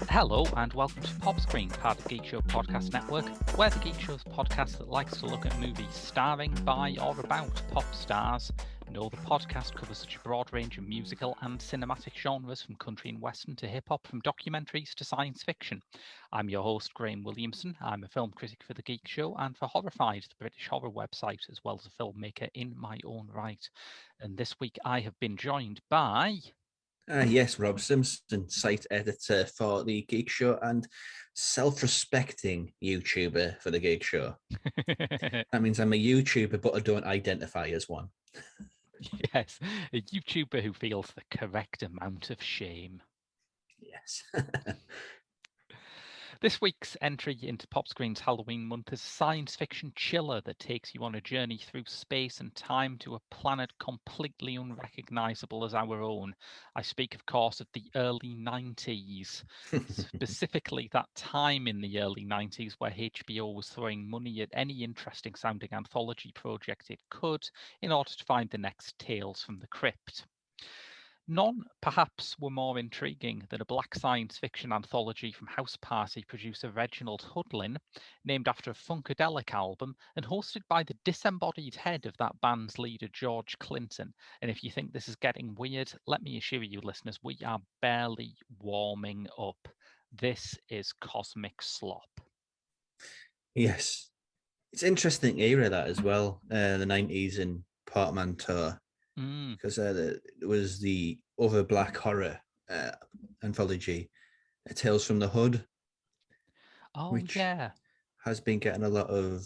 Hello and welcome to Pop Screen, part of the Geek Show podcast network, where the Geek Show's podcast that likes to look at movies starring, by or about pop stars. No, the podcast covers such a broad range of musical and cinematic genres, from country and western to hip-hop, from documentaries to science fiction. I'm your host, Graham Williamson. I'm a film critic for the Geek Show and for Horrified, the British horror website, as well as a filmmaker in my own right. And this week I have been joined by... Yes, Rob Simpson, site editor for the Geek Show and self-respecting YouTuber for the Geek Show. That means I'm a YouTuber, but I don't identify as one. Yes, a YouTuber who feels the correct amount of shame. Yes. This week's entry into Pop Screen's Halloween month is a science fiction chiller that takes you on a journey through space and time to a planet completely unrecognisable as our own. I speak, of course, of the early 90s, specifically that time in the early 90s where HBO was throwing money at any interesting sounding anthology project it could in order to find the next Tales from the Crypt. None, perhaps, were more intriguing than a black science fiction anthology from house party producer Reginald Hudlin, named after a Funkadelic album and hosted by the disembodied head of that band's leader, George Clinton. And if you think this is getting weird, let me assure you, listeners, we are barely warming up. This is Cosmic Slop. Yes. It's interesting era, that as well, the 90s and portmanteau. Because there was the other black horror anthology, Tales from the Hood, which has been getting a lot of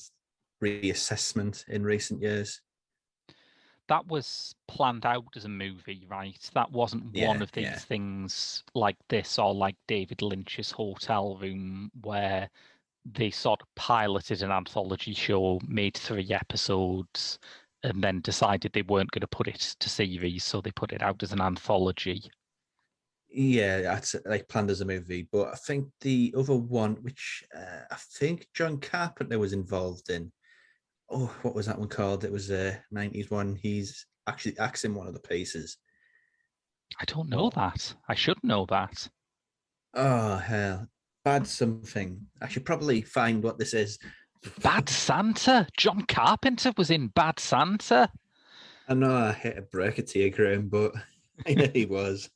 reassessment in recent years. That was planned out as a movie, right? That wasn't one of these things like this or like David Lynch's Hotel Room, where they sort of piloted an anthology show, made 3 episodes, and then decided they weren't going to put it to series, so they put it out as an anthology. Yeah, that's like planned as a movie. But I think the other one, which I think John Carpenter was involved in, what was that one called? It was a 90s one. He's actually acting one of the pieces. I don't know that. I should know that. Oh, hell. Bad something. I should probably find what this is. Bad Santa? John Carpenter was in Bad Santa? I know I hate to break it to you, Graham, but yeah, he was.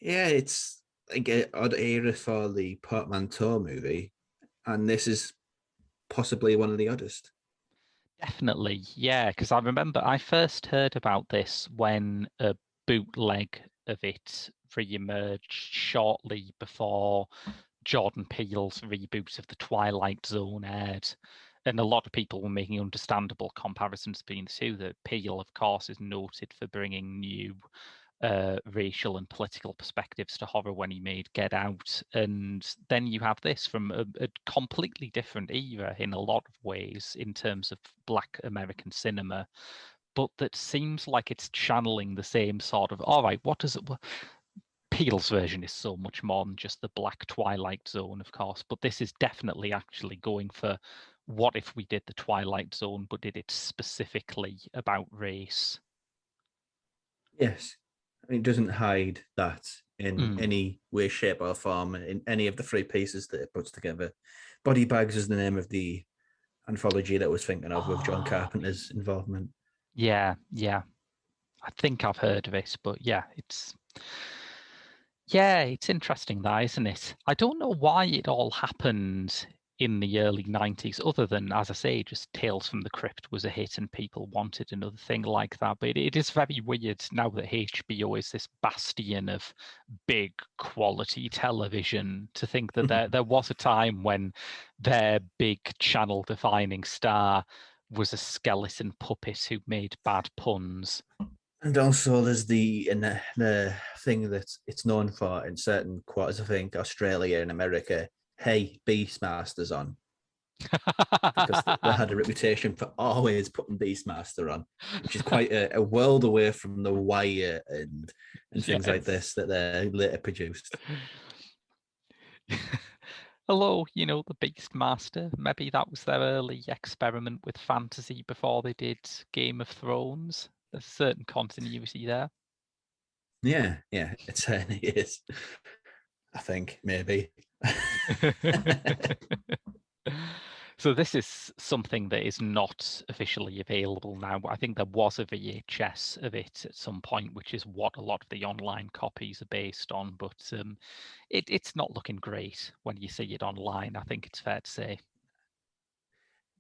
Yeah, it's like an odd era for the portmanteau movie, and this is possibly one of the oddest. Definitely, yeah, because I remember I first heard about this when a bootleg of it re-emerged shortly before Jordan Peele's reboot of the Twilight Zone aired. And a lot of people were making understandable comparisons between the two. That Peele, of course, is noted for bringing new racial and political perspectives to horror when he made Get Out. And then you have this from a completely different era in a lot of ways in terms of Black American cinema, but that seems like it's channeling the same sort of, all right, what does it... Peele's version is so much more than just the Black Twilight Zone, of course, but this is definitely actually going for what if we did the Twilight Zone, but did it specifically about race? Yes. I mean, it doesn't hide that in any way, shape, or form in any of the 3 pieces that it puts together. Body Bags is the name of the anthology that I was thinking of with John Carpenter's involvement. Yeah. I think I've heard of it, but it's interesting, that, isn't it? I don't know why it all happened in the early 90s, other than, as I say, just Tales from the Crypt was a hit and people wanted another thing like that. But it is very weird now that HBO is this bastion of big quality television, to think that there was a time when their big channel defining star was a skeleton puppet who made bad puns. And also, there's the thing that it's known for in certain quarters. I think Australia and America. Hey, Beastmaster's on because they had a reputation for always putting Beastmaster on, which is quite a world away from The Wire and things like this that they later produced. Hello, the Beastmaster. Maybe that was their early experiment with fantasy before they did Game of Thrones. There's a certain continuity there. Yeah, it certainly is. I think maybe. So this is something that is not officially available now. I think there was a VHS of it at some point, which is what a lot of the online copies are based on. But it's not looking great when you see it online, I think it's fair to say.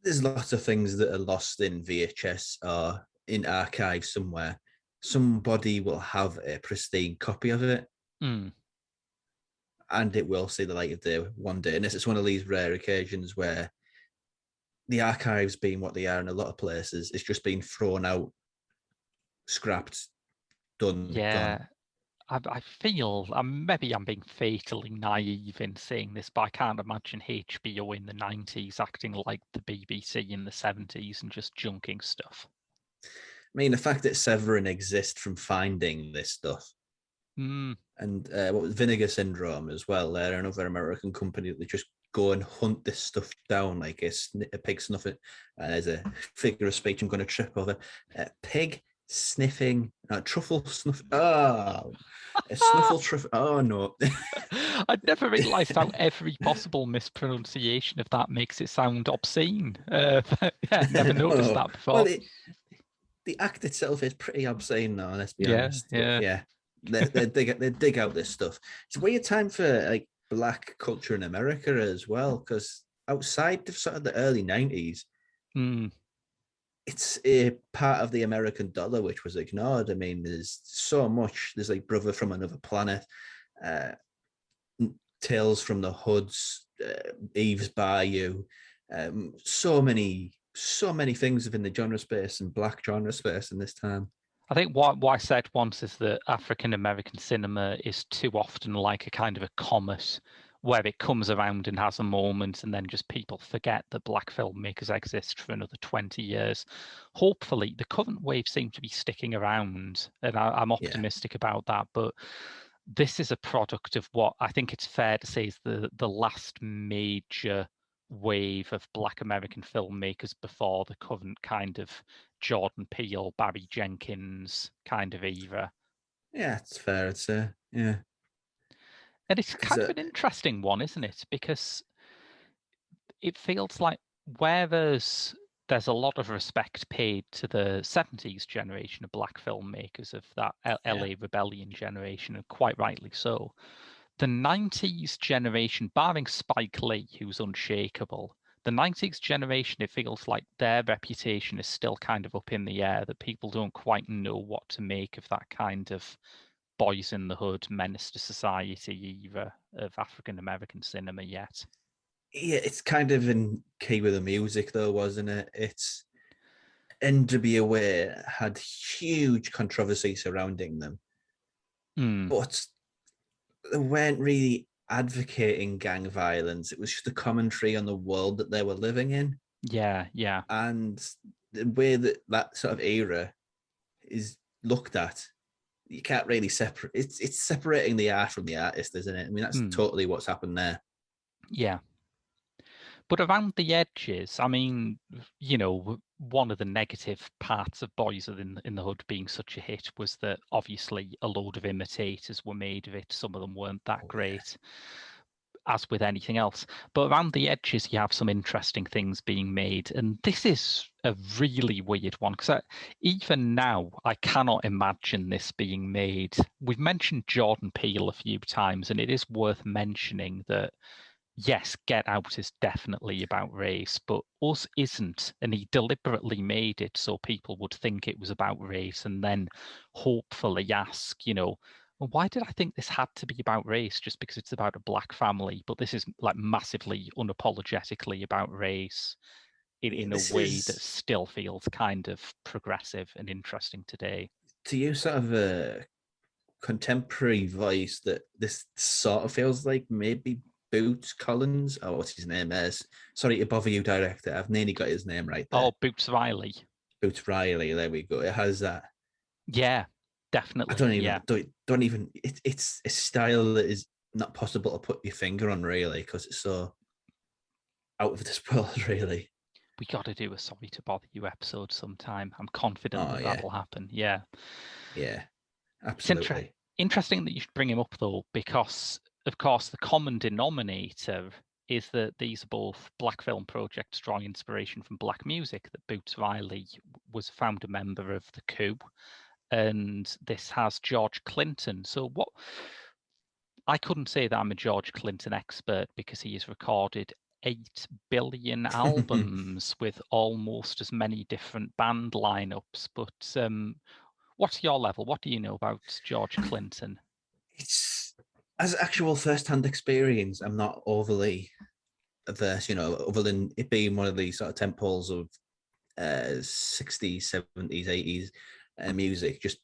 There's lots of things that are lost in VHS or in archives somewhere. Somebody will have a pristine copy of it. Mm. And it will see the light of day one day. And it's one of these rare occasions where the archives, being what they are in a lot of places, is just being thrown out, scrapped, done, Yeah, gone. I feel maybe I'm being fatally naive in saying this, but I can't imagine HBO in the 90s acting like the BBC in the 70s and just junking stuff. I mean, the fact that Severin exists from finding this stuff, Mm. and what was Vinegar Syndrome as well. They're another American company that they just go and hunt this stuff down like a pig snuffing. There's a figure of speech I'm going to trip over. Pig sniffing, truffle snuff. Oh, a snuffle truffle. Oh no. I'd never realised how every possible mispronunciation of that makes it sound obscene. Yeah, never noticed that before. Well, the act itself is pretty obscene, though. Let's be Yeah, honest. But yeah. yeah, they dig out this stuff. It's a weird time for like black culture in America as well, because outside of sort of the early 90s, Mm. it's a part of the American dollar which was ignored. I mean, there's so much. There's like Brother from Another Planet, uh, Tales from the Hoods, Eve's Bayou, so many things within the genre space and black genre space in this time. I think what I said once is that African American cinema is too often like a kind of a comet where it comes around and has a moment and then just people forget that black filmmakers exist for another 20 years. Hopefully, the current wave seems to be sticking around, and I'm Yeah. optimistic about that. But this is a product of what I think it's fair to say is the last major wave of black American filmmakers before the current kind of Jordan Peele, Barry Jenkins kind of era. Yeah, it's fair. It's yeah, And it's because kind of an interesting one, isn't it? Because it feels like whereas there's a lot of respect paid to the 70s generation of black filmmakers of that yeah, LA Rebellion generation, and quite rightly so, the 90s generation, barring Spike Lee, who's unshakable, the 90s generation, it feels like their reputation is still kind of up in the air, that people don't quite know what to make of that kind of boys in the hood, menace to society era of African American cinema yet. yeah. It's kind of in key with the music, though, wasn't it? It's NWA had huge controversy surrounding them, Mm, but they weren't really advocating gang violence. It was just a commentary on the world that they were living in, yeah, yeah. and the way that that sort of era is looked at, you can't really separate. It's separating the art from the artist, isn't it? I mean, that's Mm, totally what's happened there. yeah. But around the edges, I mean, one of the negative parts of Boys in the Hood being such a hit was that obviously a load of imitators were made of it. Some of them weren't that Oh yeah, great, as with anything else. But around the edges, you have some interesting things being made. And this is a really weird one because even now, I cannot imagine this being made. We've mentioned Jordan Peele a few times, and it is worth mentioning that yes, Get Out is definitely about race, but Us isn't. And he deliberately made it so people would think it was about race and then hopefully ask, "Well, why did I think this had to be about race just because it's about a black family? But this is like massively unapologetically about race in a this way that is still feels kind of progressive and interesting today." to use sort of a contemporary voice that this sort of feels like maybe Boots Collins, or what's his name is. Sorry to bother you, director. I've nearly got his name right there. Oh, Boots Riley. Boots Riley. There we go. It has that. Yeah, definitely. Don't even. It's a style that is not possible to put your finger on, really, because it's so out of this world, really. We got to do a Sorry to Bother You episode sometime. I'm confident that'll happen. Yeah. Yeah, absolutely. It's interesting that you should bring him up, though, because, of course, the common denominator is that these are both black film projects drawing inspiration from black music, that Boots Riley was a founder member of The Coup, and this has George Clinton. So what... I couldn't say that I'm a George Clinton expert because he has recorded 8 billion albums with almost as many different band lineups. But what's your level? What do you know about George Clinton? It's as actual first-hand experience. I'm not overly averse, other than it being one of these sort of temples of 60s, 70s, 80s music. Just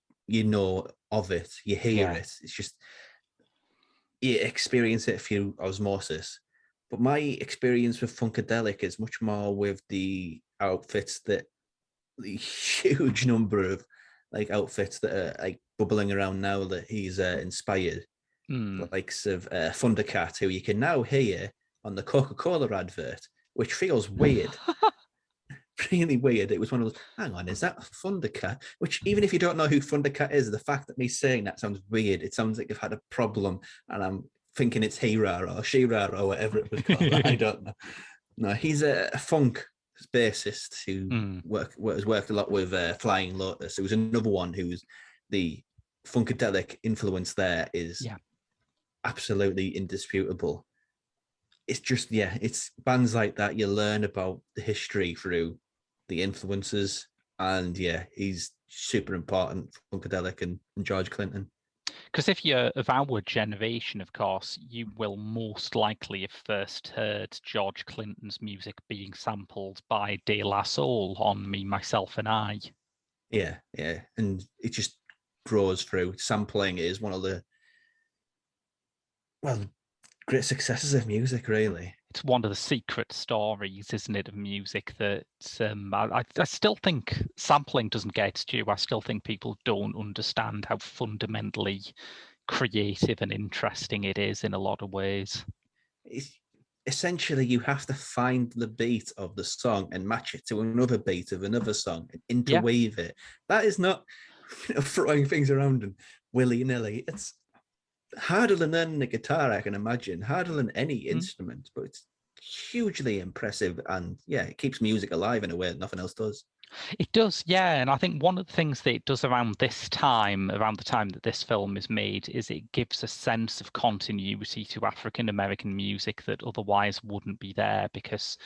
of it, you hear it. It's just you experience it through osmosis. But my experience with Funkadelic is much more with the outfits the huge number of outfits that are like bubbling around now that he's inspired. The likes of Thundercat, who you can now hear on the Coca-Cola advert, which feels weird. Really weird. It was one of those, hang on, is that Thundercat? Which, even if you don't know who Thundercat is, the fact that me saying that sounds weird. It sounds like you've had a problem and I'm thinking it's Hira or Shira or whatever it was called. I don't know. No, he's a funk bassist who has worked a lot with Flying Lotus. There was another one who's the Funkadelic influence there is absolutely indisputable. It's just, it's bands like that. You learn about the history through the influences, and he's super important, Funkadelic and George Clinton. Because if you're of our generation, of course, you will most likely have first heard George Clinton's music being sampled by De La Soul on Me, Myself and I. Yeah, and it just grows through. Sampling is one of the great successes of music, really. It's one of the secret stories, isn't it, of music that I still think sampling doesn't get its due. I still think people don't understand how fundamentally creative and interesting it is in a lot of ways. Essentially, you have to find the beat of the song and match it to another beat of another song and interweave it. That is not throwing things around and willy-nilly. It's harder than learning the guitar, I can imagine. Harder than any instrument, but it's hugely impressive. And it keeps music alive in a way that nothing else does. It does, yeah. And I think one of the things that it does around the time that this film is made, is it gives a sense of continuity to African-American music that otherwise wouldn't be there, because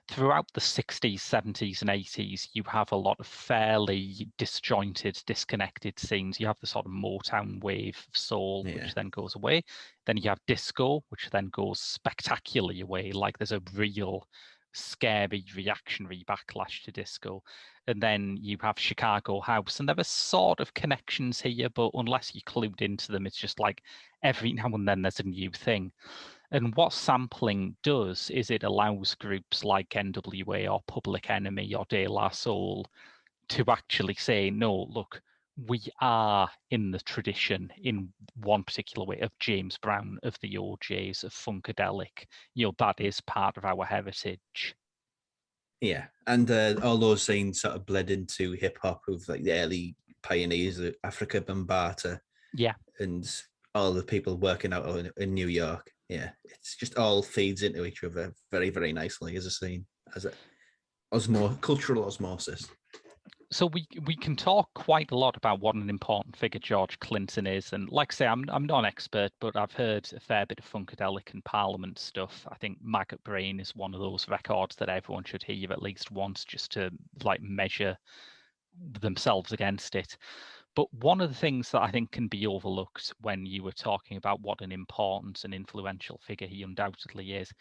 throughout the 60s, 70s and 80s, you have a lot of fairly disjointed, disconnected scenes. You have the sort of Motown wave of soul, which then goes away. Then you have disco, which then goes spectacularly away. Like there's a real scary reactionary backlash to disco. And then you have Chicago House, and there are sort of connections here, but unless you're clued into them, it's just like every now and then there's a new thing. And what sampling does is it allows groups like NWA or Public Enemy or De La Soul to actually say, no, look, we are in the tradition in one particular way of James Brown, of the OJs, of Funkadelic. That is part of our heritage. Yeah, and all those scenes sort of bled into hip hop with like the early pioneers of Africa Bambaataa. Yeah, and all the people working out in New York. Yeah, it's just all feeds into each other very, very nicely as a scene, as a cultural osmosis. So we can talk quite a lot about what an important figure George Clinton is, and like I say, I'm not an expert, but I've heard a fair bit of Funkadelic and Parliament stuff. I think Maggot Brain is one of those records that everyone should hear at least once, just to like measure themselves against it. But one of the things that I think can be overlooked when you were talking about what an important and influential figure he undoubtedly is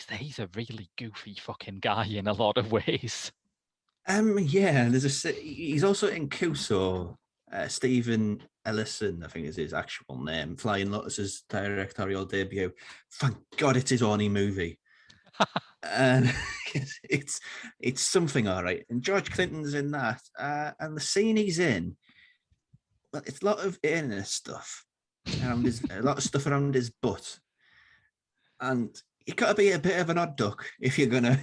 that he's a really goofy fucking guy in a lot of ways. He's also in Kuso, Stephen Ellison, I think is his actual name, Flying Lotus's directorial debut. Thank God it's his only movie. And it's something, all right. And George Clinton's in that. And the scene he's in, well, it's a lot of inner stuff. A lot of stuff around his butt. And you got to be a bit of an odd duck if you're gonna,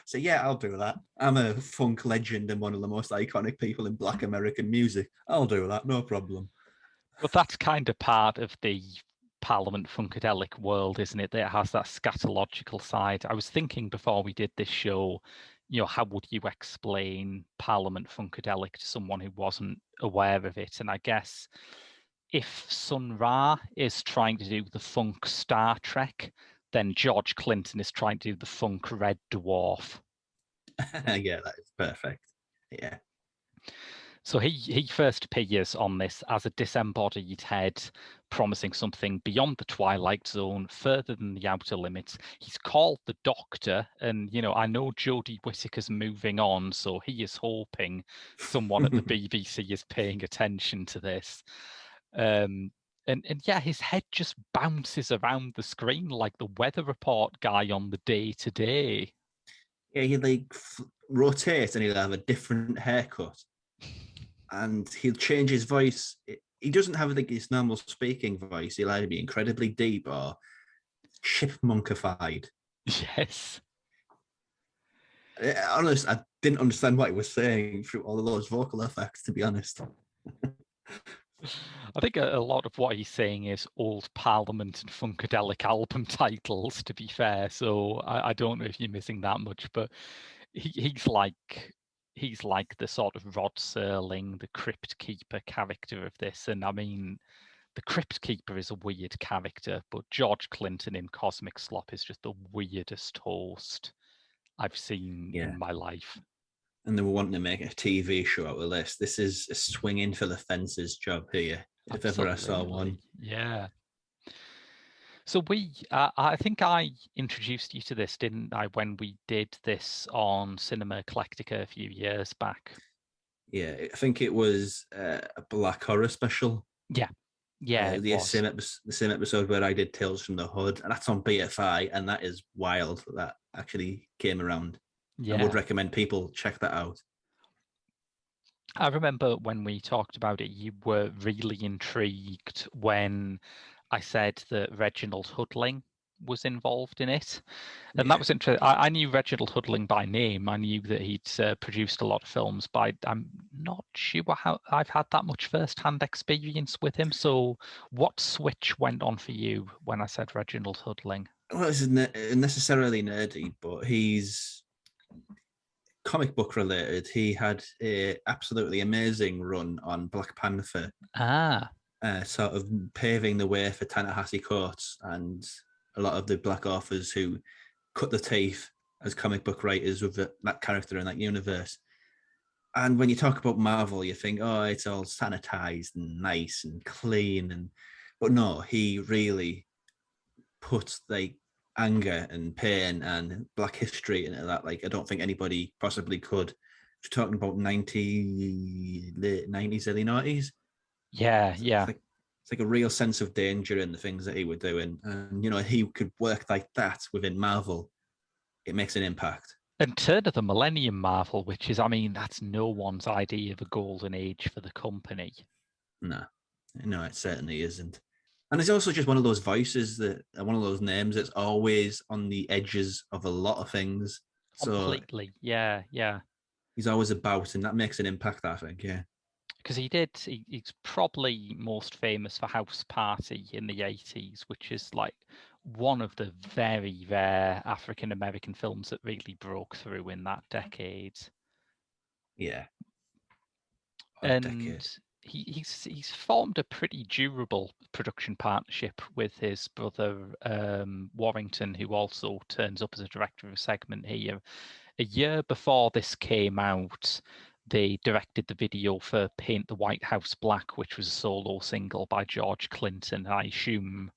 say, yeah, I'll do that. I'm a funk legend and one of the most iconic people in Black American music. I'll do that, no problem. But that's kind of part of the Parliament Funkadelic world, isn't it? That it has that scatological side. I was thinking before we did this show, how would you explain Parliament Funkadelic to someone who wasn't aware of it? And I guess if Sun Ra is trying to do the funk Star Trek, then George Clinton is trying to do the funk Red Dwarf. Yeah, that is perfect. Yeah. So he first appears on this as a disembodied head, promising something beyond the Twilight Zone, further than the outer limits. He's called the Doctor, and I know Jodie Whittaker's moving on, so he is hoping someone at the BBC is paying attention to this. And yeah, his head just bounces around the screen like the weather report guy on the day-to-day. Yeah, he rotate and he'll have a different haircut. And he'll change his voice. He doesn't have his normal speaking voice. He'll either be incredibly deep or chipmunkified. Yes. Honest, I didn't understand what he was saying through all of those vocal effects, to be honest. I think a lot of what he's saying is old Parliament and Funkadelic album titles, to be fair. So I don't know if you're missing that much, but he's like the sort of Rod Serling, the Crypt Keeper character of this. And I mean, the Crypt Keeper is a weird character, but George Clinton in Cosmic Slop is just the weirdest host I've seen in my life. And they were wanting to make a TV show out of this. This is a swinging for the fences job here, if ever I saw one. Yeah. So I think I introduced you to this, didn't I, when we did this on Cinema Eclectica a few years back? Yeah, I think it was a Black Horror special. Yeah. Yeah, the same episode where I did Tales from the Hood, and that's on BFI, and that is wild that actually came around. Yeah. I would recommend people check that out. I remember when we talked about it, you were really intrigued when I said that Reginald Hudlin was involved in it. And that was interesting. I knew Reginald Hudlin by name. I knew that he'd produced a lot of films, but I'm not sure how I've had that much first-hand experience with him. So what switch went on for you when I said Reginald Hudlin? Well, this isn't necessarily nerdy, but he's comic book related. He had a absolutely amazing run on Black Panther. Sort of paving the way for Ta-Nehisi Coates and a lot of the black authors who cut the teeth as comic book writers with that character in that universe. And when you talk about Marvel, you think, oh, it's all sanitized and nice and clean, but no, he really puts anger and pain and black history into that. I don't think anybody possibly could. You're talking about late 90s, early 90s. Yeah. It's like a real sense of danger in the things that he was doing. And, he could work like that within Marvel. It makes an impact. And turn of the Millennium Marvel, which is, that's no one's idea of a golden age for the company. No, it certainly isn't. And it's also just one of those voices one of those names that's always on the edges of a lot of things. Completely, so yeah. He's always about, and that makes an impact, I think, yeah. Because he's probably most famous for House Party in the 80s, which is one of the very rare African-American films that really broke through in that decade. Yeah. He's formed a pretty durable production partnership with his brother Warrington, who also turns up as a director of a segment here. A year before this came out, they directed the video for Paint the White House Black, which was a solo single by George Clinton. I assume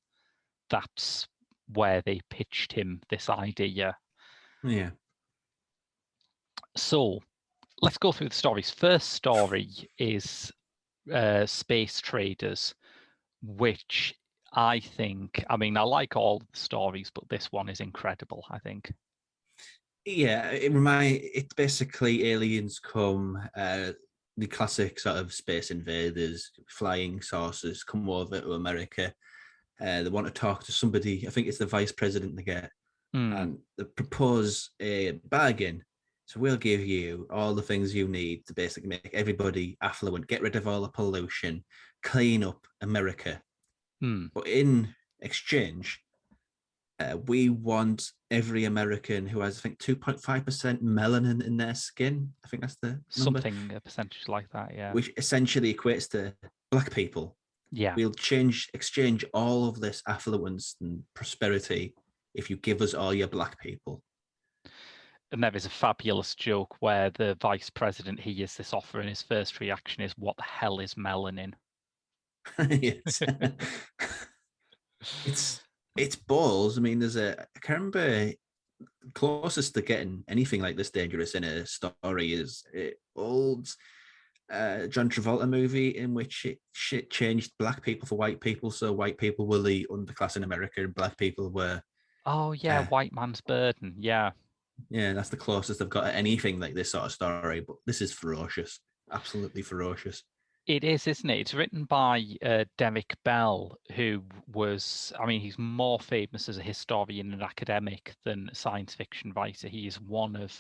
that's where they pitched him this idea. Yeah. So let's go through the stories. First story is space traders, which I think, I mean, I like all the stories, but this one is incredible, I think. Yeah, it's basically aliens come, the classic sort of space invaders, flying saucers come over to America. They want to talk to somebody. I think it's the vice president they get, and they propose a bargain. So we'll give you all the things you need to basically make everybody affluent, get rid of all the pollution, clean up America. But in exchange, we want every American who has, I think, 2.5% melanin in their skin. I think that's the number. Something, a percentage like that, yeah. Which essentially equates to black people. Yeah. We'll exchange all of this affluence and prosperity if you give us all your black people. And there is a fabulous joke where the vice president hears this offer and his first reaction is, what the hell is melanin? Yes. It's balls. I mean, I can't remember, closest to getting anything like this dangerous in a story is old John Travolta movie in which it changed black people for white people. So white people were the underclass in America and black people were... Oh, yeah, White Man's Burden. Yeah. Yeah, that's the closest I've got to anything like this sort of story. But this is ferocious. Absolutely ferocious. It is, isn't it? It's written by Derek Bell, who was, I mean, he's more famous as a historian and academic than a science fiction writer. He is one of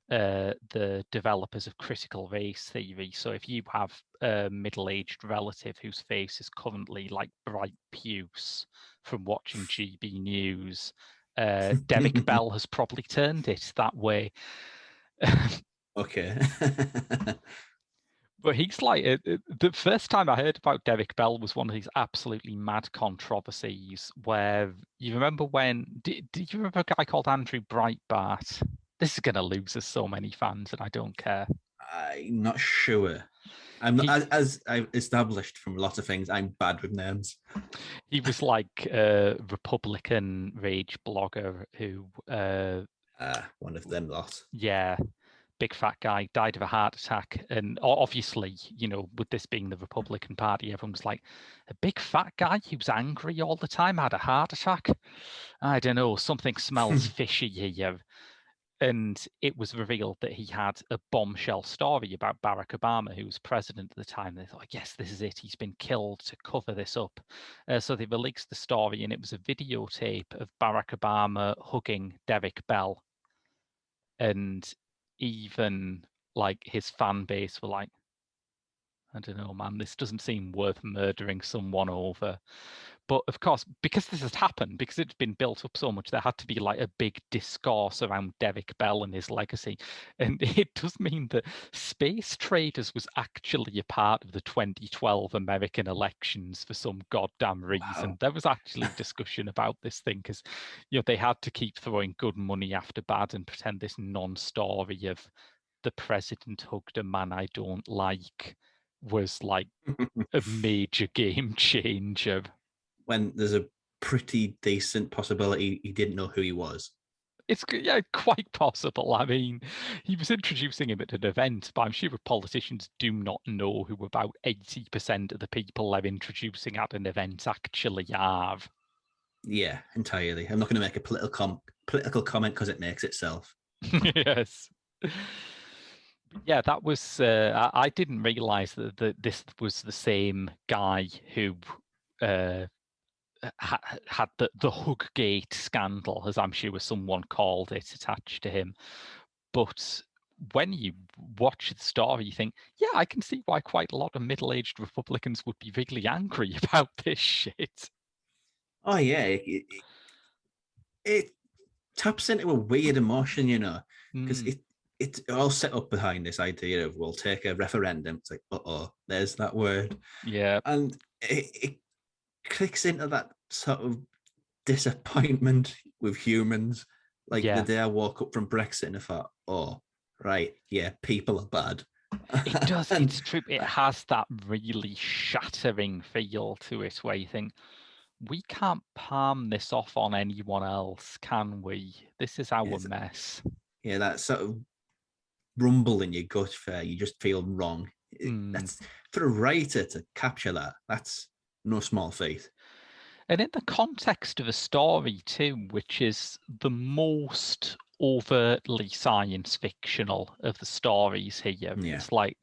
the developers of critical race theory. So if you have a middle-aged relative whose face is currently like bright puce from watching GB News, Derek Bell has probably turned it that way. Okay. But he's like, the first time I heard about Derek Bell was one of these absolutely mad controversies where you remember when, did you remember a guy called Andrew Breitbart? This is going to lose us so many fans and I don't care. I'm not sure. I'm not, as I've established from lots of things, I'm bad with names. He was like a Republican rage blogger who... one of them lot. Yeah. Big fat guy, died of a heart attack. And obviously, you know, with this being the Republican Party, everyone's like, a big fat guy who's angry all the time had a heart attack? I don't know, something smells fishy here. And it was revealed that he had a bombshell story about Barack Obama, who was president at the time. They thought, yes, this is it. He's been killed to cover this up. So they released the story, and it was a videotape of Barack Obama hugging Derek Bell. And even like his fan base were like, I don't know, man, this doesn't seem worth murdering someone over. But of course, because this has happened, because it's been built up so much, there had to be like a big discourse around Derek Bell and his legacy. And it does mean that space traders was actually a part of the 2012 American elections for some goddamn reason. Wow. There was actually discussion about this thing because, you know, they had to keep throwing good money after bad and pretend this non-story of the president hugged a man I don't like was like a major game changer. When there's a pretty decent possibility he didn't know who he was. It's quite possible. I mean, he was introducing him at an event, but I'm sure politicians do not know who about 80% of the people they're introducing at an event actually are. Yeah, entirely. I'm not going to make a political comment because it makes itself. Yes. Yeah, that was. I didn't realize that this was the same guy who had the Huggate scandal, as I'm sure someone called it, attached to him. But when you watch the story, you think, yeah, I can see why quite a lot of middle-aged Republicans would be really angry about this shit. Oh yeah, it taps into a weird emotion, you know, because it's all set up behind this idea of we'll take a referendum. It's like, there's that word. Yeah. And it clicks into that sort of disappointment with humans. Like the day I woke up from Brexit and I thought, oh, right, yeah, people are bad. It does. It's true. It has that really shattering feel to it where you think, we can't palm this off on anyone else, can we? This is our mess. Yeah, that sort of rumble in your gut where you just feel wrong. That's for a writer to capture that. That's no small feat. And in the context of a story too, which is the most overtly science fictional of the stories here. Yeah. It's like,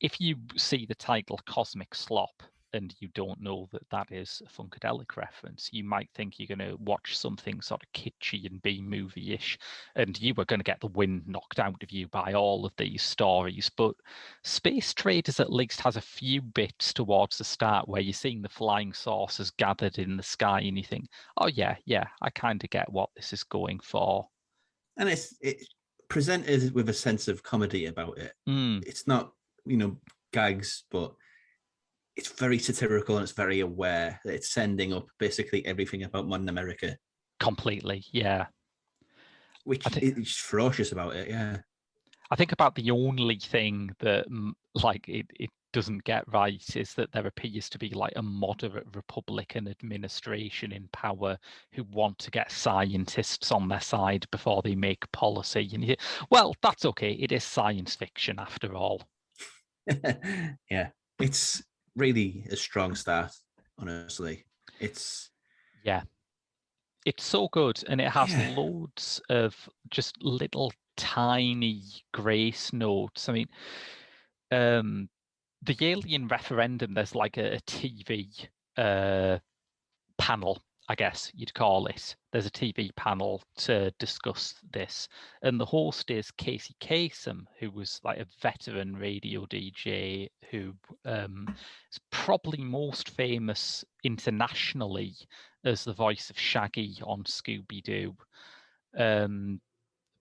if you see the title Cosmic Slop and you don't know that that is a Funkadelic reference, you might think you're going to watch something sort of kitschy and B-movie-ish, and you are going to get the wind knocked out of you by all of these stories. But Space Traders at least has a few bits towards the start where you're seeing the flying saucers gathered in the sky and you think, oh yeah, I kind of get what this is going for. And it's presented with a sense of comedy about it. It's not, gags, but it's very satirical and it's very aware that it's sending up basically everything about modern America. Completely, yeah. Which it's ferocious about it, yeah. I think about the only thing that like it doesn't get right is that there appears to be like a moderate Republican administration in power who want to get scientists on their side before they make policy. And well, that's okay. It is science fiction after all. Yeah, it's really a strong start, honestly. It's so good, and it has loads of just little tiny grace notes. I mean, the alien referendum, there's like a TV panel, I guess you'd call it. There's a TV panel to discuss this, and the host is Casey Kasem, who was like a veteran radio DJ who is probably most famous internationally as the voice of Shaggy on Scooby-Doo.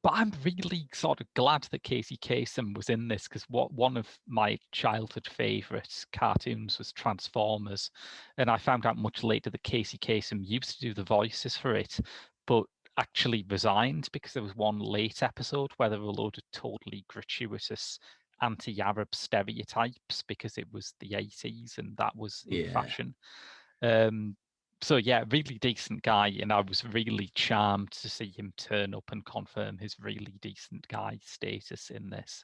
But I'm really sort of glad that Casey Kasem was in this, because one of my childhood favourite cartoons was Transformers, and I found out much later that Casey Kasem used to do the voices for it, but actually resigned because there was one late episode where there were a load of totally gratuitous anti-Arab stereotypes because it was the 80s and that was in fashion. So yeah, really decent guy, and I was really charmed to see him turn up and confirm his really decent guy status in this.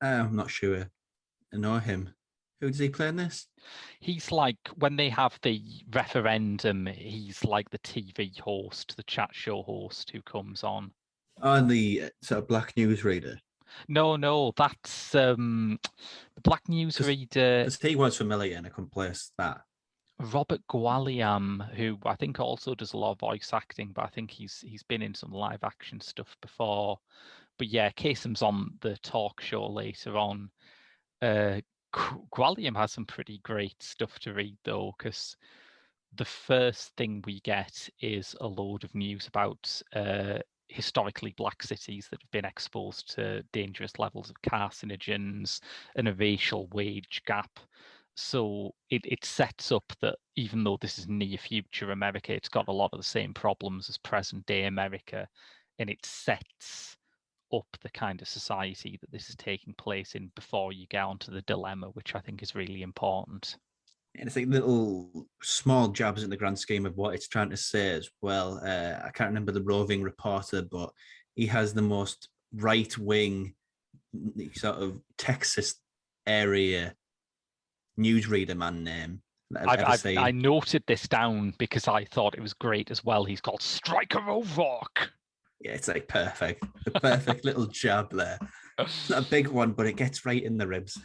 I'm not sure I know him. Who does he play in this? He's like, when they have the referendum, he's like the TV host, the chat show host who comes on. Oh, the sort of black newsreader. No, that's the black newsreader. Because he was familiar and I couldn't place that. Robert Gualiam, who I think also does a lot of voice acting, but I think he's been in some live action stuff before. But yeah, Kasem's on the talk show later on. Gualiam has some pretty great stuff to read though, because the first thing we get is a load of news about historically black cities that have been exposed to dangerous levels of carcinogens and a racial wage gap. So it sets up that even though this is near future America, it's got a lot of the same problems as present day America, and it sets up the kind of society that this is taking place in before you get onto the dilemma, which I think is really important. And it's like little small jabs in the grand scheme of what it's trying to say as well. I can't remember the roving reporter, but he has the most right-wing sort of Texas area newsreader man name. I noted this down because I thought it was great as well. He's called Striker O'Rourke. Yeah, it's like perfect. The perfect little jab there. It's not a big one, but it gets right in the ribs.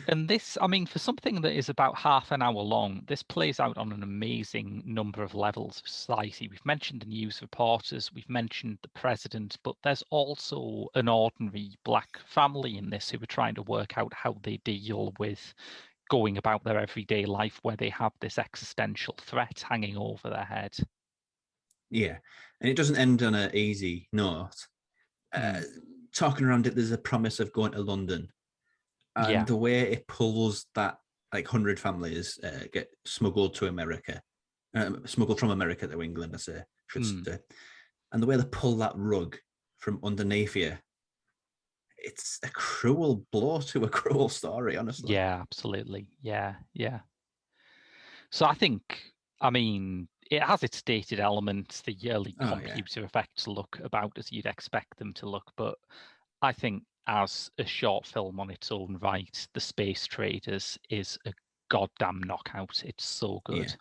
And this, I mean, for something that is about half an hour long, this plays out on an amazing number of levels of society. We've mentioned the news reporters, we've mentioned the president, but there's also an ordinary black family in this who are trying to work out how they deal with going about their everyday life where they have this existential threat hanging over their head. Yeah, and it doesn't end on an easy note. Talking around it, there's a promise of going to London. And the way it pulls that, like 100 families get smuggled to America, smuggled from America to England, I should say. And the way they pull that rug from underneath you, it's a cruel blow to a cruel story, honestly. Yeah, absolutely. Yeah. So I think, I mean, it has its dated elements. The early computer effects look about as you'd expect them to look, but I think as a short film on its own right, The Space Traders is a goddamn knockout. It's so good. Yeah.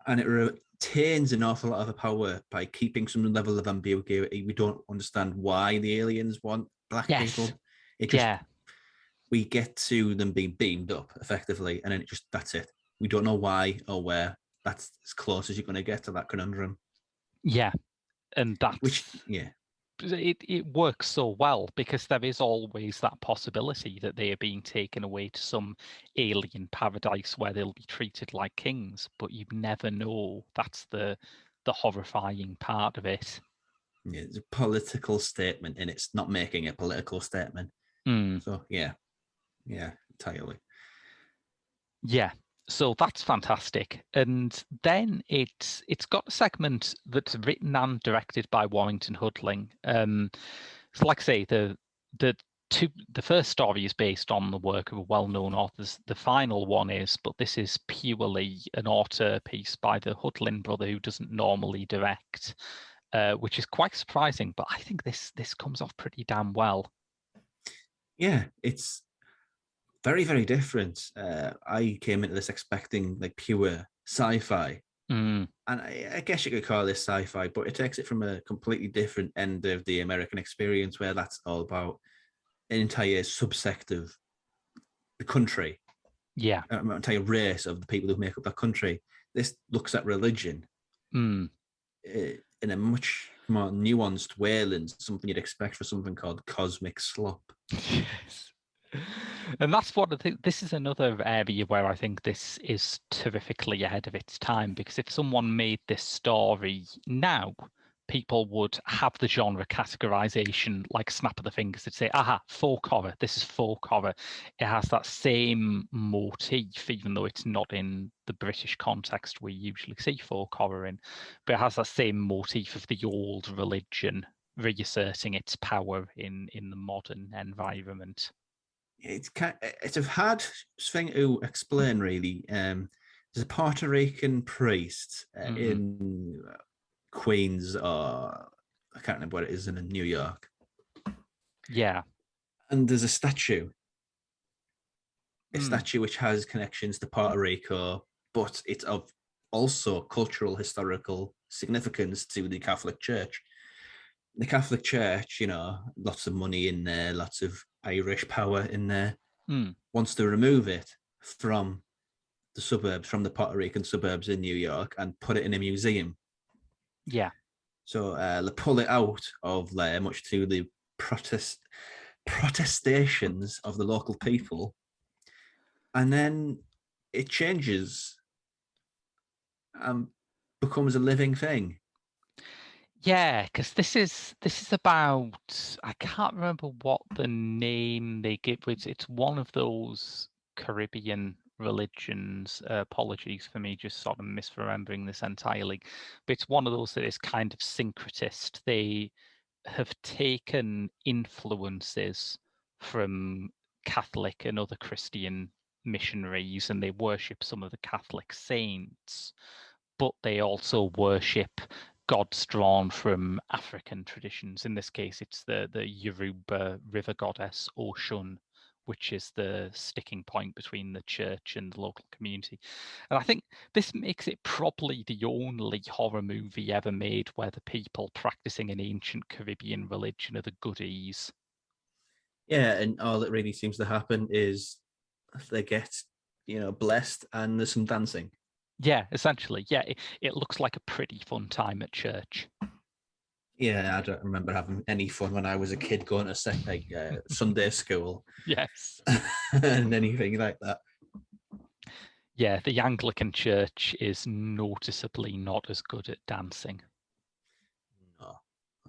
And it retains an awful lot of the power by keeping some level of ambiguity. We don't understand why the aliens want black people. It just we get to them being beamed up effectively, and then that's it. We don't know why or where. That's as close as you're going to get to that conundrum. Yeah, and it works so well because there is always that possibility that they are being taken away to some alien paradise where they'll be treated like kings, but you never know. That's the horrifying part of it. Yeah, it's a political statement, and it's not making a political statement. So yeah, entirely. Yeah, so that's fantastic. And then it's got a segment that's written and directed by Warrington Hudlin. So like I say, the first story is based on the work of a well-known author. The final one is, but this is purely an author piece by the Hudlin brother, who doesn't normally direct, which is quite surprising. But I think this comes off pretty damn well. Yeah, it's very, very different. I came into this expecting like pure sci-fi. And I guess you could call this sci-fi, but it takes it from a completely different end of the American experience, where that's all about an entire subsect of the country. Yeah. An entire race of the people who make up that country. This looks at religion in a much more nuanced way than something you'd expect for something called Cosmic Slop. Yes. And that's what I think. This is another area where I think this is terrifically ahead of its time, because if someone made this story now, people would have the genre categorization like snap of the fingers. They'd say, aha, folk horror. This is folk horror. It has that same motif, even though it's not in the British context we usually see folk horror in, but it has that same motif of the old religion reasserting its power in the modern environment. It's a hard thing to explain, really. There's a Puerto Rican priest in Queens, or I can't remember what it is, in New York. Yeah. And there's a statue which has connections to Puerto Rico, but it's of also cultural, historical significance to the Catholic Church. The Catholic Church, lots of money in there, lots of Irish power in there, wants to remove it from the suburbs, from the Puerto Rican suburbs in New York, and put it in a museum. Yeah. So they pull it out of there, much to the protestations of the local people, and then it changes and becomes a living thing. Yeah, because this is about, I can't remember what the name they give. It's one of those Caribbean religions. Apologies for me just sort of misremembering this entirely, but it's one of those that is kind of syncretist. They have taken influences from Catholic and other Christian missionaries, and they worship some of the Catholic saints, but they also worship gods drawn from African traditions. In this case, it's the Yoruba river goddess Oshun, which is the sticking point between the church and the local community. And I think this makes it probably the only horror movie ever made where the people practicing an ancient Caribbean religion are the goodies. Yeah, and all that really seems to happen is they get, blessed, and there's some dancing. Yeah, essentially. Yeah, it looks like a pretty fun time at church. Yeah, I don't remember having any fun when I was a kid going to Sunday school. Yes. And anything like that. Yeah, the Anglican Church is noticeably not as good at dancing.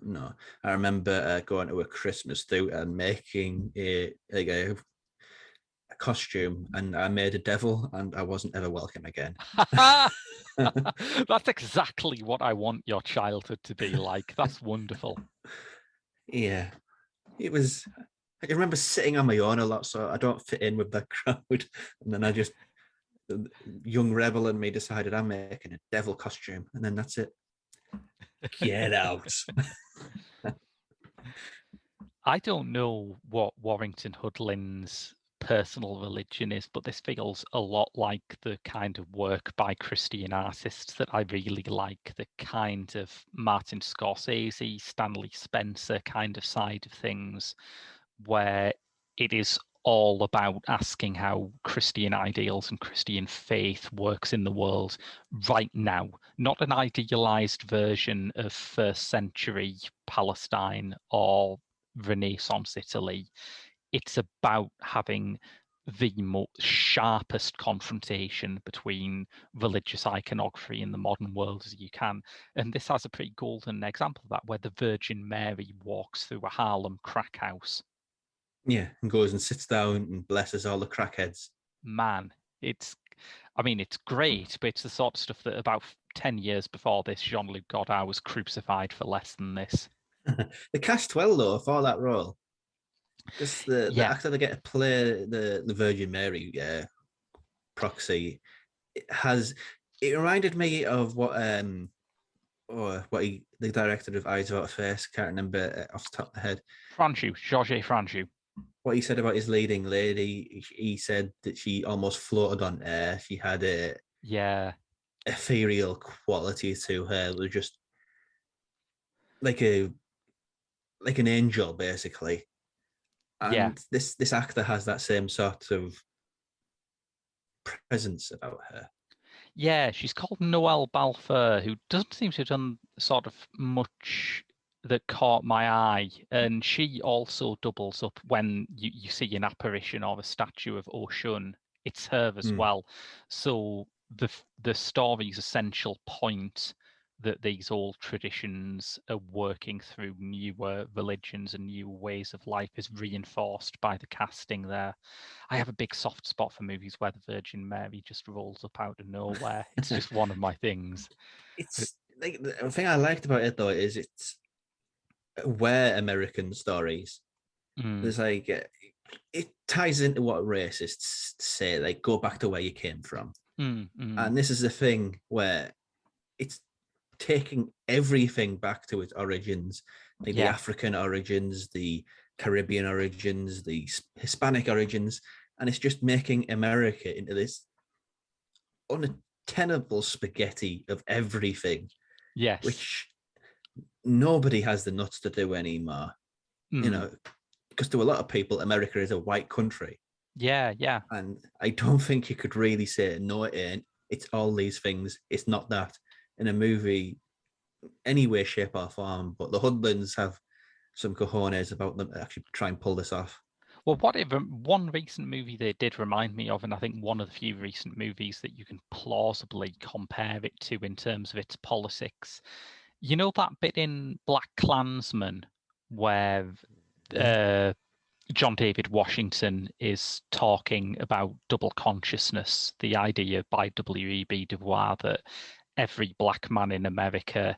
No. I remember going to a Christmas do and making a costume, and I made a devil, and I wasn't ever welcome again. That's exactly what I want your childhood to be like. That's wonderful. Yeah, it was. I remember sitting on my own a lot, so I don't fit in with the crowd. And then the young rebel in me decided I'm making a devil costume, and then that's it. Get out. I don't know what Warrington Hudlin's personal religion is, but this feels a lot like the kind of work by Christian artists that I really like, the kind of Martin Scorsese, Stanley Spencer kind of side of things, where it is all about asking how Christian ideals and Christian faith works in the world right now, not an idealized version of first century Palestine or Renaissance Italy. It's about having the sharpest confrontation between religious iconography in the modern world as you can. And this has a pretty golden example of that, where the Virgin Mary walks through a Harlem crack house. Yeah, and goes and sits down and blesses all the crackheads. Man, it's great, but it's the sort of stuff that about 10 years before this, Jean-Luc Godard was crucified for less than this. They cast well though for that role, because the Yeah, actor they get to play the Virgin Mary proxy it reminded me of the director of Eyes Without a Face, can't remember off the top of the head. Georges Franju. What he said about his leading lady, he said that she almost floated on air. She had a ethereal quality to her. It was just like an angel, basically. And this actor has that same sort of presence about her. Yeah, she's called Noelle Balfour, who doesn't seem to have done sort of much that caught my eye. And she also doubles up when you see an apparition or a statue of Oshun. It's her as well. So the story's essential point that these old traditions are working through newer religions and new ways of life is reinforced by the casting there. I have a big soft spot for movies where the Virgin Mary just rolls up out of nowhere. It's just one of my things. It's like the thing I liked about it though is it's where American stories. There's like it ties into what racists say, like go back to where you came from. And this is the thing where it's taking everything back to its origins, like the African origins, the Caribbean origins, the Hispanic origins, and it's just making America into this untenable spaghetti of everything. Yes. Which nobody has the nuts to do anymore. You know, because to a lot of people, America is a white country. Yeah. And I don't think you could really say, no, it ain't. It's all these things. It's not that in a movie, any way, shape, or form. But the Hudlins have some cojones about them to actually try and pull this off. Well, one recent movie they did remind me of, and I think one of the few recent movies that you can plausibly compare it to in terms of its politics. You know that bit in Black Klansman where John David Washington is talking about double consciousness, the idea by W.E.B. Du Bois that every black man in America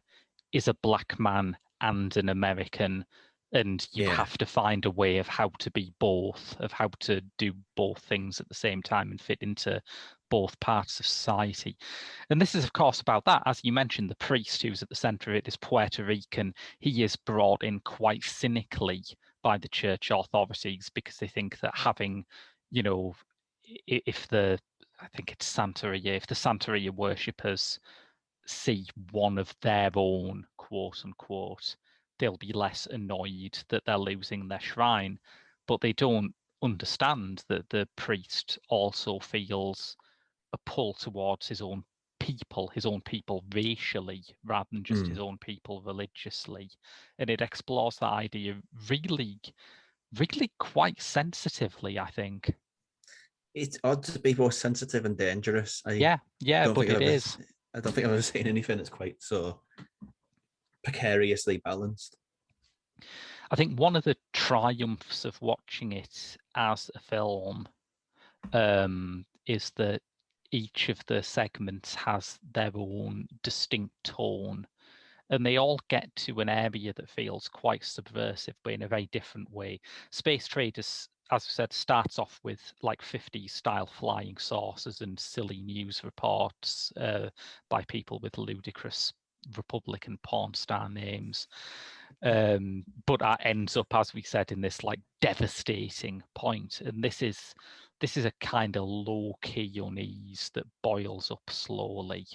is a black man and an American, and you have to find a way of how to be both, of how to do both things at the same time and fit into both parts of society. And this is, of course, about that. As you mentioned, the priest who's at the center of it is Puerto Rican. He is brought in quite cynically by the church authorities because they think that having, if the Santeria worshippers see one of their own, quote unquote, they'll be less annoyed that they're losing their shrine. But they don't understand that the priest also feels a pull towards his own people racially, rather than just his own people religiously. And it explores that idea really, really quite sensitively, I think. It's odd to be both sensitive and dangerous. But it is. I don't think I've ever seen anything that's quite so precariously balanced. I think one of the triumphs of watching it as a film is that each of the segments has their own distinct tone, and they all get to an area that feels quite subversive, but in a very different way. Space Traders, as I said, starts off with like 50s style flying saucers and silly news reports by people with ludicrous Republican porn star names. But that ends up, as we said, in this like devastating point. And this is a kind of low-key unease that boils up slowly.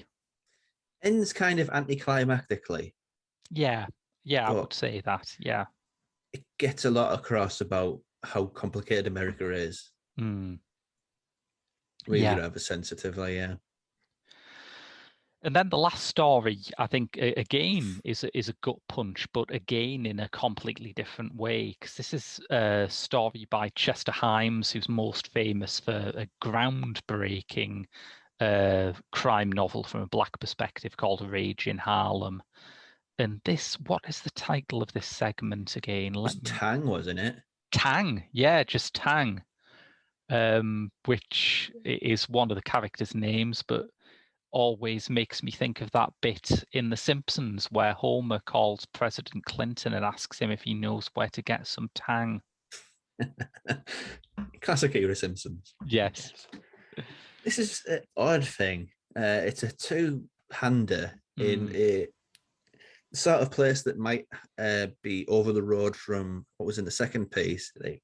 Ends kind of anticlimactically. Yeah, I would say that. Yeah, it gets a lot across about how complicated America is. Really rather sensitively, yeah. And then the last story, I think, again, is a gut punch, but again in a completely different way. Because this is a story by Chester Himes, who's most famous for a groundbreaking crime novel from a black perspective called Rage in Harlem. And this, what is the title of this segment again? Tang, wasn't it? Tang, yeah, just Tang, which is one of the characters' names, but always makes me think of that bit in The Simpsons where Homer calls President Clinton and asks him if he knows where to get some Tang. Classic era Simpsons. Yes. This is an odd thing. It's a two-hander in a sort of place that might be over the road from what was in the second piece, like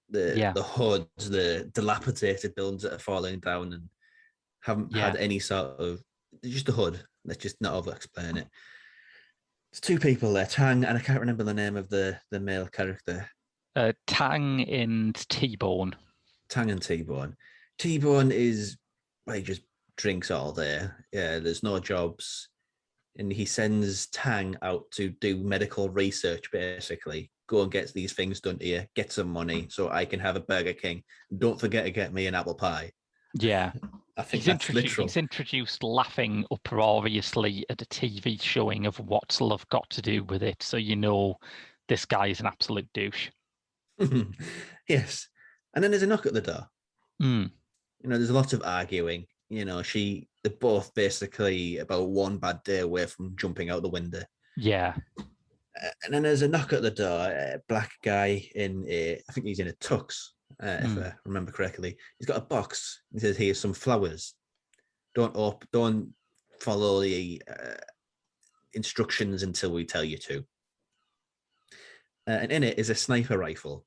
the hoods, the dilapidated buildings that are falling down and haven't had any sort of, just a hood. Let's just not over-explain it. There's two people there, Tang, and I can't remember the name of the male character. Tang and T-Bone. Tang and T-Bone. T-Bone is, well, he just drinks all day. Yeah, there's no jobs. And he sends Tang out to do medical research, basically. Go and get these things done here, get some money so I can have a Burger King. Don't forget to get me an apple pie. Yeah. I think that's literal. He's introduced laughing uproariously at a TV showing of What's Love Got to Do with It, so you know this guy is an absolute douche. Yes. And then there's a knock at the door. You know, there's a lot of arguing. You know, they're both basically about one bad day away from jumping out the window. Yeah. And then there's a knock at the door. A black guy I think he's in a tux, if I remember correctly. He's got a box. He says, "Here's some flowers. Don't follow the instructions until we tell you to." And in it is a sniper rifle.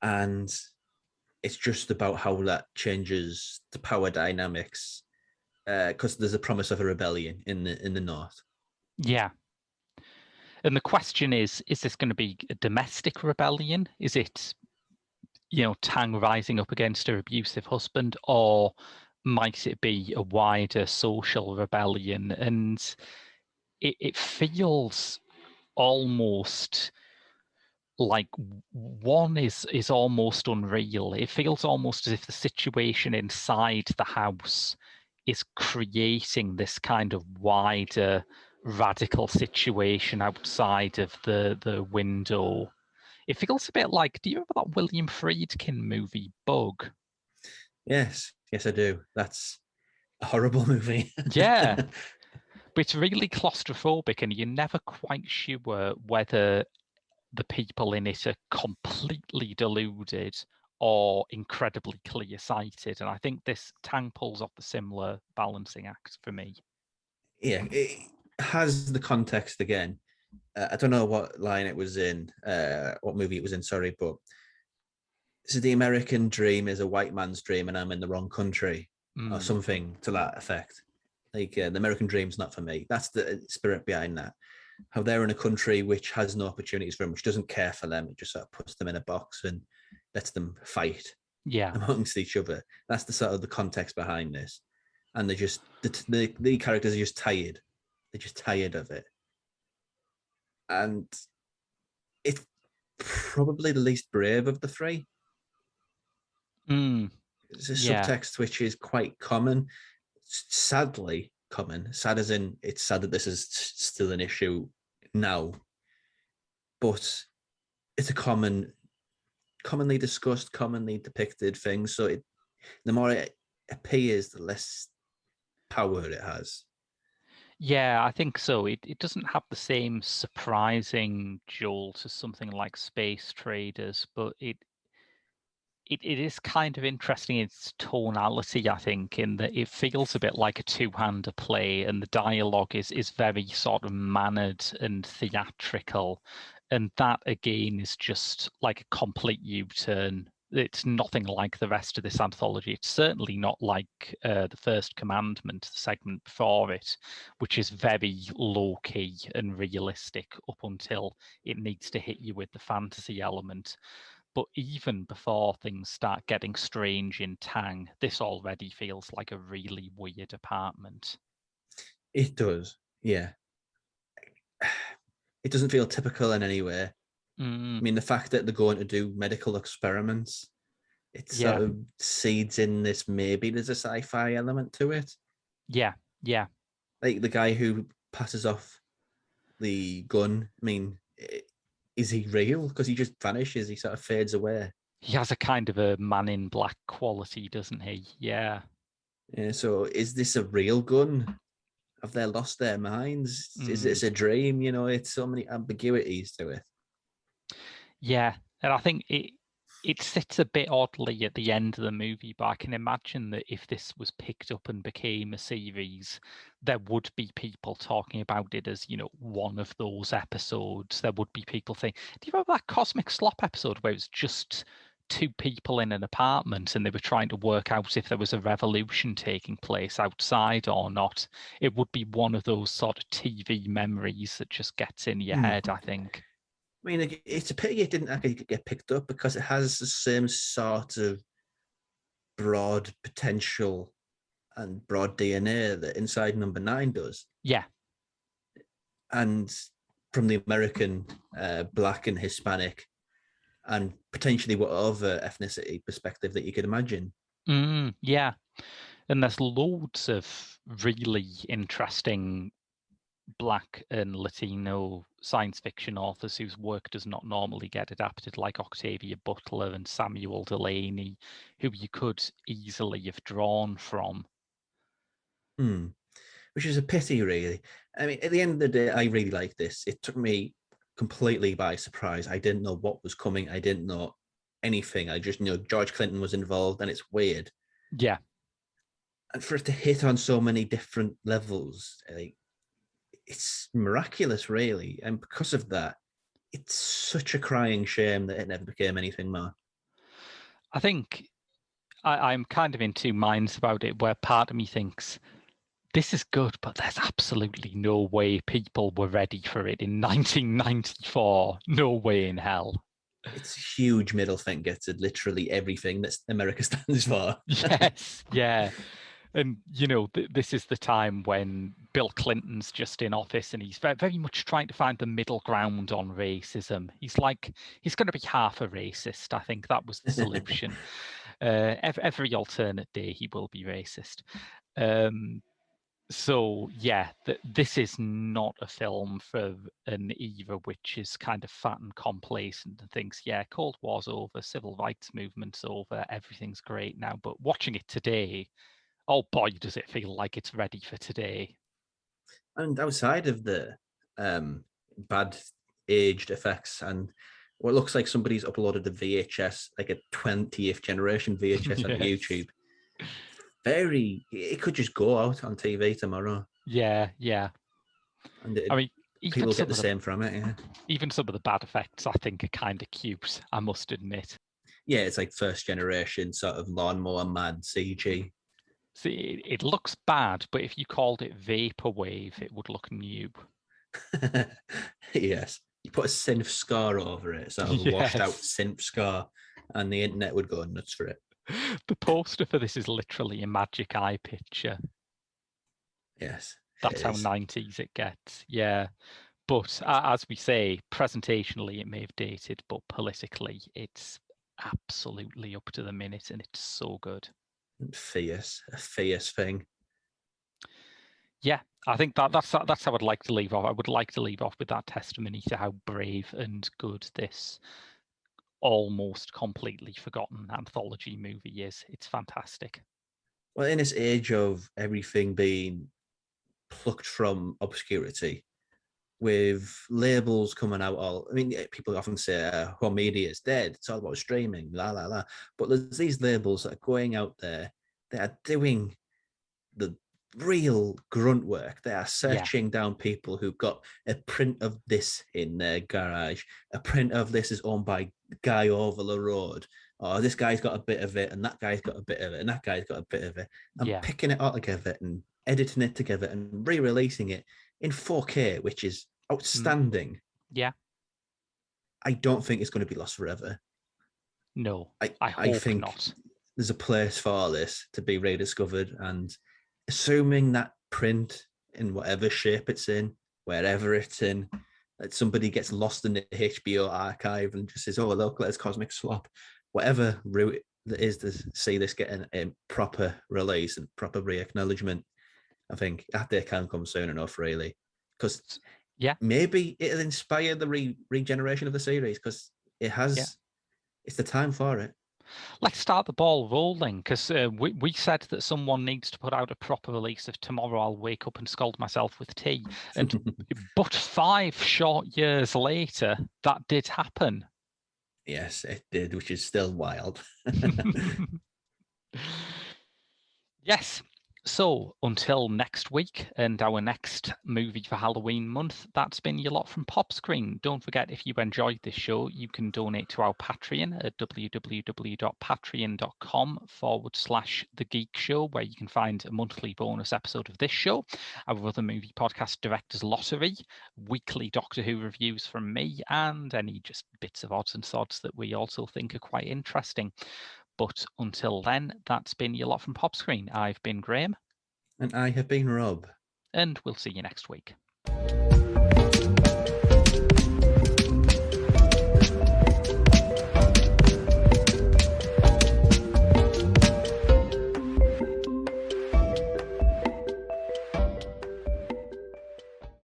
And it's just about how that changes the power dynamics, because there's a promise of a rebellion in the north. Yeah. And the question is this going to be a domestic rebellion? Is it, Tang rising up against her abusive husband, or might it be a wider social rebellion? And it feels almost like one is almost unreal. It feels almost as if the situation inside the house is creating this kind of wider radical situation outside of the window. It feels a bit like, do you remember that William Friedkin movie, Bug? Yes, I do. That's a horrible movie. Yeah. But it's really claustrophobic, and you're never quite sure whether the people in it are completely deluded or incredibly clear-sighted. And I think this Tang pulls off the similar balancing act for me. Yeah, it has the context again. I don't know what line it was in, what movie it was in, sorry, but so the American dream is a white man's dream and I'm in the wrong country, or something to that effect. Like, the American dream's not for me. That's the spirit behind that. How they're in a country which has no opportunities for them, which doesn't care for them. It just sort of puts them in a box and lets them fight amongst each other. That's the sort of the context behind this. And they're just, the characters are just tired. They're just tired of it. And it's probably the least brave of the three. It's a subtext which is quite common, sadly common. Sad as in, it's sad that this is still an issue now, but it's a commonly discussed, commonly depicted thing. So the more it appears, the less power it has. Yeah, I think so. It doesn't have the same surprising jolt as something like Space Traders, but it it is kind of interesting in its tonality, I think, in that it feels a bit like a two-hander play, and the dialogue is very sort of mannered and theatrical, and that again is just like a complete U-turn. It's nothing like the rest of this anthology. It's certainly not like the First Commandment, the segment before it, which is very low-key and realistic up until it needs to hit you with the fantasy element. But even before things start getting strange in Tang, this already feels like a really weird apartment. It does, yeah. It doesn't feel typical in any way. I mean, the fact that they're going to do medical experiments, it Yeah. sort of seeds in this, maybe there's a sci-fi element to it. Yeah, yeah. Like the guy who passes off the gun, I mean, is he real? Because he just vanishes, he sort of fades away. He has a kind of a Man in Black quality, doesn't he? Yeah. Yeah, so is this a real gun? Have they lost their minds? Is this a dream? You know, it's so many ambiguities to it. Yeah, and I think it sits a bit oddly at the end of the movie, but I can imagine that if this was picked up and became a series, there would be people talking about it as, you know, one of those episodes. There would be people saying, do you remember that Cosmic Slop episode where it's just two people in an apartment and they were trying to work out if there was a revolution taking place outside or not? It would be one of those sort of TV memories that just gets in your head, I think. I mean, it's a pity it didn't actually get picked up because it has the same sort of broad potential and broad DNA that Inside Number 9 does. Yeah. And from the American Black and Hispanic and potentially whatever ethnicity perspective that you could imagine. Yeah. And there's loads of really interesting Black and Latino science fiction authors whose work does not normally get adapted, like Octavia Butler and Samuel Delany, who you could easily have drawn from. Which is a pity, really. I mean, at the end of the day, I really like this. It took me completely by surprise. I didn't know what was coming. I didn't know anything. I just knew George Clinton was involved, and it's weird. Yeah. And for it to hit on so many different levels, like, it's miraculous, really. And because of that, it's such a crying shame that it never became anything more. I think I'm kind of in two minds about it, where part of me thinks this is good, but there's absolutely no way people were ready for it in 1994. No way in hell. It's a huge middle finger to literally everything that America stands for. Yes, yeah. And, you know, this is the time when Bill Clinton's just in office and he's very much trying to find the middle ground on racism. He's going to be half a racist. I think that was the solution. Every alternate day, he will be racist. So, yeah, this is not a film for an era which is kind of fat and complacent and thinks, yeah, Cold War's over, civil rights movement's over, everything's great now. But watching it today, oh boy, does it feel like it's ready for today. And outside of the bad aged effects and what looks like somebody's uploaded the VHS, like a 20th generation VHS on YouTube. It could just go out on TV tomorrow. Yeah. And I mean, people get the same from it, yeah. Even some of the bad effects, I think, are kind of cute, I must admit. Yeah, it's like first generation sort of lawnmower mad CG. See, it looks bad, but if you called it vaporwave, it would look new. Yes. You put a synth scar over it, sort of washed out synth scar, and the internet would go nuts for it. The poster for this is literally a magic eye picture. Yes. That's how 90s it gets. Yeah. But as we say, presentationally, it may have dated, but politically, it's absolutely up to the minute and it's so good. Fierce, a fierce thing. Yeah, I think that's how I'd like to leave off. I would like to leave off with that testimony to how brave and good this almost completely forgotten anthology movie is. It's fantastic. Well, in this age of everything being plucked from obscurity, with labels coming out. I mean, people often say home media is dead. It's all about streaming, la la la. But there's these labels that are going out there. They are doing the real grunt work. They are searching down people who got a print of this in their garage. A print of this is owned by the guy over the road. Oh, this guy's got a bit of it, and that guy's got a bit of it, and that guy's got a bit of it. And picking it all together and editing it together and re-releasing it in 4K, which is outstanding. Yeah. I don't think it's going to be lost forever. No, I think not. There's a place for this to be rediscovered, and assuming that print in whatever shape it's in, wherever it's in, that somebody gets lost in the HBO archive and just says, "Oh, look, there's Cosmic Slop," whatever route that is to see this getting a proper release and proper re-acknowledgement. I think that day can come soon enough, really, because maybe it'll inspire the regeneration of the series, because it has. Yeah. It's the time for it. Let's start the ball rolling, because we said that someone needs to put out a proper release of Tomorrow I'll Wake Up and Scald Myself with Tea. But 5 short years later, that did happen. Yes, it did, which is still wild. Yes. So until next week and our next movie for Halloween month, that's been your lot from Pop Screen. Don't forget, if you enjoyed this show, you can donate to our Patreon at www.patreon.com/The Geek Show, where you can find a monthly bonus episode of this show, our other movie podcast, Director's Lottery, weekly Doctor Who reviews from me, and any just bits of odds and sods that we also think are quite interesting. But until then, that's been your lot from Pop Screen. I've been Graham. And I have been Rob. And we'll see you next week.